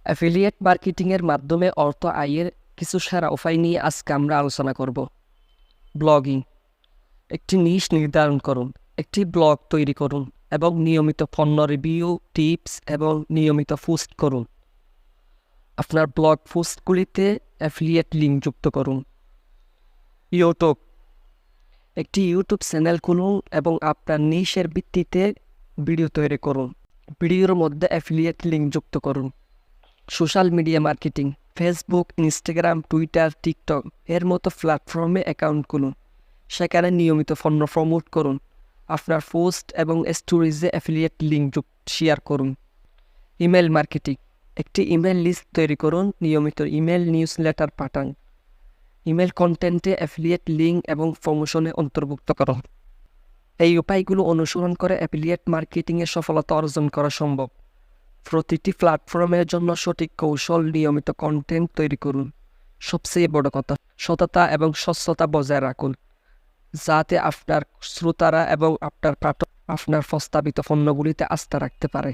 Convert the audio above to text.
Affiliate মার্কেটিংয়ের মাধ্যমে অর্থ আয়ের কিছু সেরা উপায় নিয়ে আজকে আমরা আলোচনা করব। ব্লগিং। একটি নিশ নির্ধারণ করুন, একটি ব্লগ তৈরি করুন এবং নিয়মিত পণ্য রিভিউ, টিপস এবং নিয়মিত পোস্ট করুন। আপনার ব্লগ পোস্টগুলিতে অ্যাফিলিয়েট লিঙ্ক যুক্ত করুন। ইউটিউব। একটি ইউটিউব চ্যানেল খুলুন এবং আপনার নিশের ভিত্তিতে ভিডিও তৈরি করুন। ভিডিওর মধ্যে অ্যাফিলিয়েট লিঙ্ক যুক্ত করুন। Social media marketing. Facebook, Instagram, Twitter, TikTok এর মতো প্ল্যাটফর্মে অ্যাকাউন্ট খুলুন। সেখানে নিয়মিত পণ্য প্রমোট করুন। আপনার পোস্ট এবং স্টোরিজে অ্যাফিলিয়েট লিঙ্ক শেয়ার করুন। Email marketing. একটি ইমেল লিস্ট তৈরি করুন, নিয়মিত ইমেল নিউজ লেটার পাঠান। ইমেল কন্টেন্টে অ্যাফিলিয়েট লিঙ্ক এবং প্রমোশনে অন্তর্ভুক্ত করুন। এই উপায়গুলো অনুসরণ করে অ্যাফিলিয়েট মার্কেটিংয়ে সফলতা অর্জন করা সম্ভব। প্রতিটি প্ল্যাটফর্মের জন্য সঠিক কৌশল, নিয়মিত কন্টেন্ট তৈরি করুন। সবচেয়ে বড় কথা, সততা এবং স্বচ্ছতা বজায় রাখুন, যাতে আপনার শ্রোতারা এবং আপনার পাঠক আপনার প্রস্তাবিত পণ্যগুলিতে আস্থা রাখতে পারে।